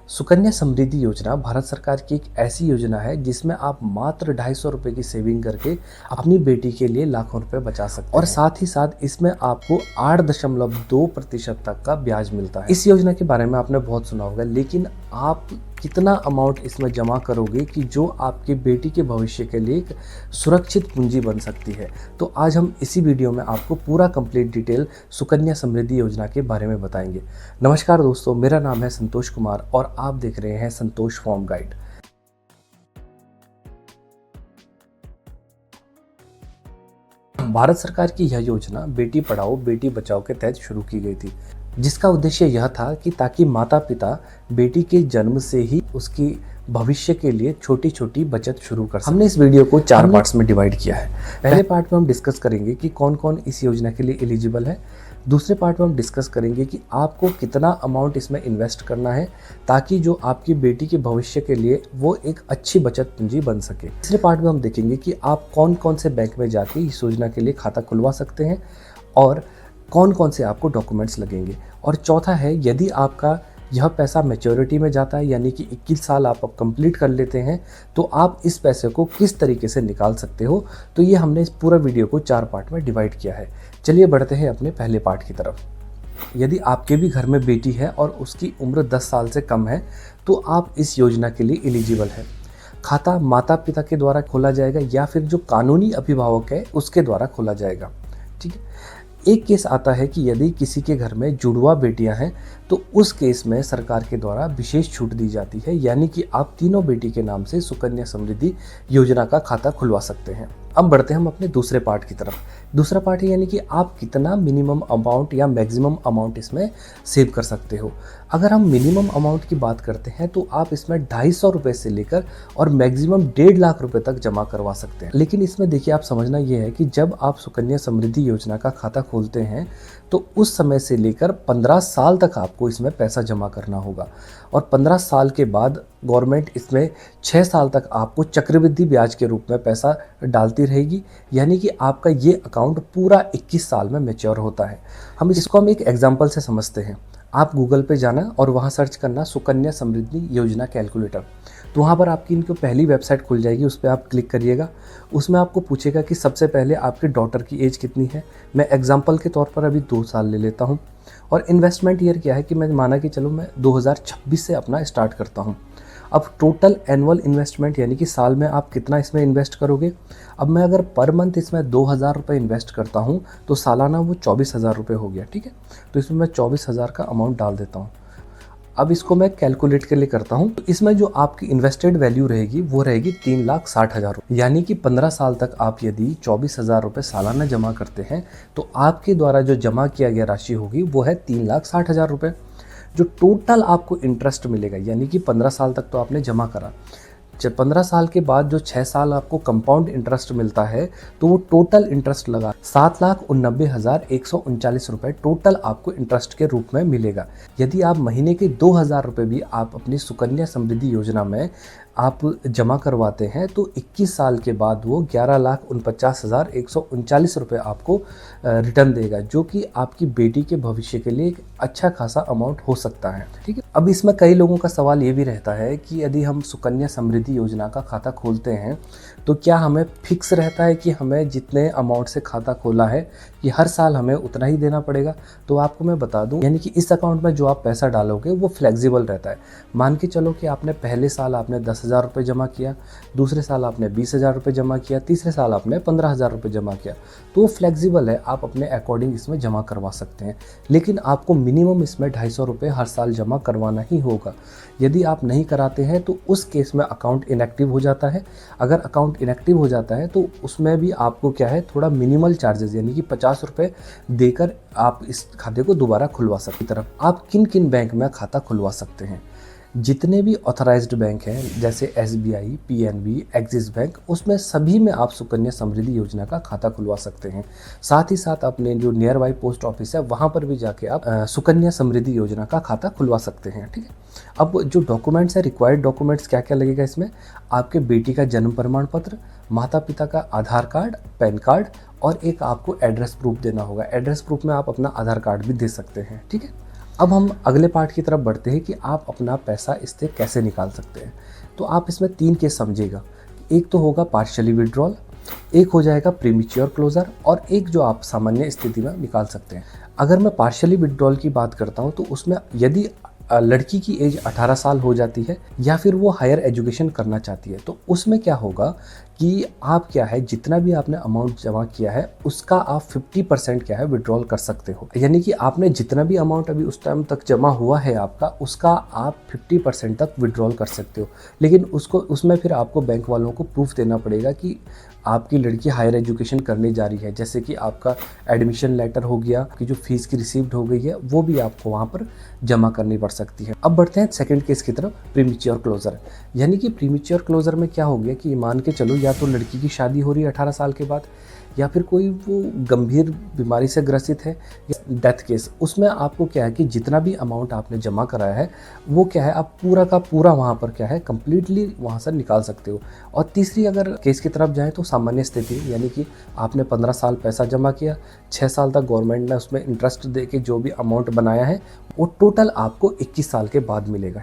सुकन्या समृद्धि योजना भारत सरकार की एक ऐसी योजना है जिसमें आप मात्र 250 रुपये की सेविंग करके अपनी बेटी के लिए लाखों रुपए बचा सकते हैं और साथ ही साथ इसमें आपको 8.2% तक का ब्याज मिलता है। इस योजना के बारे में आपने बहुत सुना होगा, लेकिन आप कितना अमाउंट इसमें जमा करोगे कि जो आपके बेटी के भविष्य के लिए एक सुरक्षित पूंजी बन सकती है। तो आज हम इसी वीडियो में आपको पूरा कंप्लीट डिटेल सुकन्या समृद्धि योजना के बारे में बताएंगे। नमस्कार दोस्तों, मेरा नाम है संतोष कुमार और आप देख रहे हैं संतोष फॉर्म गाइड। भारत सरकार की यह योजना बेटी पढ़ाओ बेटी बचाओ के तहत शुरू की गई थी, जिसका उद्देश्य यह था कि ताकि माता पिता बेटी के जन्म से ही उसकी भविष्य के लिए छोटी छोटी बचत शुरू कर सकें। हमने इस वीडियो को 4 पार्ट्स में डिवाइड किया है। पहले पार्ट में हम डिस्कस करेंगे कि कौन कौन इस योजना के लिए एलिजिबल है। दूसरे पार्ट में हम डिस्कस करेंगे कि आपको कितना अमाउंट इसमें इन्वेस्ट करना है ताकि जो आपकी बेटी के भविष्य के लिए वो एक अच्छी बचत पूंजी बन सके। तीसरे पार्ट में हम देखेंगे कि आप कौन कौन से बैंक में जाके इस योजना के लिए खाता खुलवा सकते हैं और कौन कौन से आपको डॉक्यूमेंट्स लगेंगे। और चौथा है, यदि आपका यह पैसा मैच्योरिटी में जाता है यानी कि 21 साल आप कंप्लीट कर लेते हैं तो आप इस पैसे को किस तरीके से निकाल सकते हो। तो ये हमने इस पूरा वीडियो को 4 पार्ट में डिवाइड किया है। चलिए बढ़ते हैं अपने पहले पार्ट की तरफ। यदि आपके भी घर में बेटी है और उसकी उम्र 10 साल से कम है तो आप इस योजना के लिए एलिजिबल है। खाता माता पिता के द्वारा खोला जाएगा या फिर जो कानूनी अभिभावक है उसके द्वारा खोला जाएगा। ठीक है। एक केस आता है कि यदि किसी के घर में जुड़वा बेटियां हैं तो उस केस में सरकार के द्वारा विशेष छूट दी जाती है, यानी कि आप तीनों बेटी के नाम से सुकन्या समृद्धि योजना का खाता खुलवा सकते हैं। अब बढ़ते हैं हम अपने दूसरे पार्ट की तरफ। दूसरा पार्ट है यानी कि आप कितना मिनिमम अमाउंट या मैक्सिमम अमाउंट इसमें सेव कर सकते हो। अगर हम मिनिमम अमाउंट की बात करते हैं तो आप इसमें 250 रुपये से लेकर और मैक्सिमम 1.5 लाख रुपए तक जमा करवा सकते हैं। लेकिन इसमें देखिए, आप समझना ये है कि जब आप सुकन्या समृद्धि योजना का खाता खोलते हैं तो उस समय से लेकर 15 साल तक आपको इसमें पैसा जमा करना होगा और 15 साल के बाद गवर्नमेंट इसमें 6 साल तक आपको चक्रवृद्धि ब्याज के रूप में पैसा डालती रहेगी, यानी कि आपका ये अकाउंट पूरा 21 साल में मैच्योर होता है। हम एक एग्जांपल से समझते हैं। आप गूगल पे जाना और वहाँ सर्च करना सुकन्या समृद्धि योजना कैलकुलेटर, तो वहाँ पर आपकी इनकी पहली वेबसाइट खुल जाएगी। उस पर आप क्लिक करिएगा। उसमें आपको पूछेगा कि सबसे पहले आपके डॉटर की एज कितनी है। मैं एग्जांपल के तौर पर अभी 2 साल ले लेता हूँ और इन्वेस्टमेंट ईयर क्या है कि मैं माना कि चलो मैं 2026 से अपना स्टार्ट करता हूँ। अब टोटल एनुअल इन्वेस्टमेंट यानी कि साल में आप कितना इसमें इन्वेस्ट करोगे। अब मैं अगर पर मंथ इसमें 2000 रुपये इन्वेस्ट करता हूँ तो सालाना वो 24,000 रुपये हो गया। ठीक है, तो इसमें मैं 24,000 का अमाउंट डाल देता हूँ। अब इसको मैं कैलकुलेट के लिए करता हूँ तो इसमें जो आपकी इन्वेस्टेड वैल्यू रहेगी वो रहेगी 3,60,000 रुपये, यानी कि 15 साल तक आप यदि 24,000 रुपये सालाना जमा करते हैं तो आपके द्वारा जो जमा किया गया राशि होगी वो है 3,60,000 रुपये। जो टोटल आपको इंटरेस्ट मिलेगा, यानी कि 15 साल तक तो आपने जमा करा, जब 15 साल के बाद जो 6 साल आपको कंपाउंड इंटरेस्ट मिलता है तो वो टोटल इंटरेस्ट लगा 7,89,139 रुपये टोटल आपको इंटरेस्ट के रूप में मिलेगा। यदि आप महीने के 2,000 रुपये भी आप अपनी सुकन्या समृद्धि योजना में आप जमा करवाते हैं तो 21 साल के बाद वो 11,49,139 रुपये आपको रिटर्न देगा, जो कि आपकी बेटी के भविष्य के लिए एक अच्छा खासा अमाउंट हो सकता है। ठीक है। अब इसमें कई लोगों का सवाल ये भी रहता है कि यदि हम सुकन्या समृद्धि योजना का खाता खोलते हैं तो क्या हमें फिक्स रहता है कि हमें जितने अमाउंट से खाता खोला है कि हर साल हमें उतना ही देना पड़ेगा। तो आपको मैं बता दूं, यानी कि इस अकाउंट में जो आप पैसा डालोगे वो फ्लेक्सिबल रहता है। मान के चलो कि आपने पहले साल आपने 10,000 रुपये जमा किया, दूसरे साल आपने 20,000 रुपये जमा किया, तीसरे साल आपने 15,000 रुपये जमा किया, तो वो फ्लेक्सिबल है, आप अपने अकॉर्डिंग इसमें जमा करवा सकते हैं। लेकिन आपको मिनिमम इसमें 250 रुपये हर साल जमा करवाना ही होगा। यदि आप नहीं कराते हैं तो उस केस में अकाउंट इनएक्टिव हो जाता है। अगर अकाउंट इनएक्टिव हो जाता है तो उसमें भी आपको क्या है, थोड़ा मिनिमल चार्जेस यानी कि 50 रुपये देकर आप इस खाते को दोबारा खुलवा सकते हैं। तरफ आप किन किन बैंक में खाता खुलवा सकते हैं। जितने भी ऑथराइज्ड बैंक हैं जैसे SBI, PNB, एक्सिस बैंक, उसमें सभी में आप सुकन्या समृद्धि योजना का खाता खुलवा सकते हैं। साथ ही साथ अपने जो नियर बाई पोस्ट ऑफिस है वहाँ पर भी जाके आप सुकन्या समृद्धि योजना का खाता खुलवा सकते हैं। ठीक है। अब जो डॉक्यूमेंट्स है, रिक्वायर्ड डॉक्यूमेंट्स क्या क्या लगेगा इसमें, आपके बेटी का जन्म प्रमाण पत्र, माता पिता का आधार कार्ड, पैन कार्ड और एक आपको एड्रेस प्रूफ देना होगा। एड्रेस प्रूफ में आप अपना आधार कार्ड भी दे सकते हैं। ठीक है। अब हम अगले पार्ट की तरफ बढ़ते हैं कि आप अपना पैसा इससे कैसे निकाल सकते हैं। तो आप इसमें 3 केस समझिएगा। एक तो होगा पार्शियली विड्रॉल, एक हो जाएगा प्रीमेच्योर क्लोज़र और एक जो आप सामान्य स्थिति में निकाल सकते हैं। अगर मैं पार्शियली विड्रॉल की बात करता हूँ तो उसमें यदि लड़की की एज 18 साल हो जाती है या फिर वो हायर एजुकेशन करना चाहती है, तो उसमें क्या होगा कि आप क्या है जितना भी आपने अमाउंट जमा किया है उसका आप 50% क्या है विड्रॉल कर सकते हो। यानी कि आपने जितना भी अमाउंट अभी उस टाइम तक जमा हुआ है आपका, उसका आप 50% तक विड्रॉल कर सकते हो। लेकिन उसमें फिर आपको बैंक वालों को प्रूफ देना पड़ेगा कि आपकी लड़की हायर एजुकेशन करने जा रही है, जैसे कि आपका एडमिशन लेटर हो गया, कि जो फीस की रिसीव्ड हो गई है वो भी आपको वहाँ पर जमा करनी पड़ सकती है। अब बढ़ते हैं सेकंड केस की तरफ, प्रीमेच्योर क्लोज़र। यानी कि प्रीमेच्योर क्लोज़र में क्या हो गया कि मान के चलो या तो लड़की की शादी हो रही है 18 साल के बाद, या फिर कोई वो गंभीर बीमारी से ग्रसित है, डेथ केस, उसमें आपको क्या है कि जितना भी अमाउंट आपने जमा कराया है वो क्या है आप पूरा का पूरा वहाँ पर क्या है कंप्लीटली वहाँ से निकाल सकते हो। और तीसरी अगर केस की तरफ जाएँ तो सामान्य स्थिति, यानी कि आपने 15 साल पैसा जमा किया, 6 साल तक गवर्नमेंट ने उसमें इंटरेस्ट दे के जो भी अमाउंट बनाया है वो टोटल आपको 21 साल के बाद मिलेगा।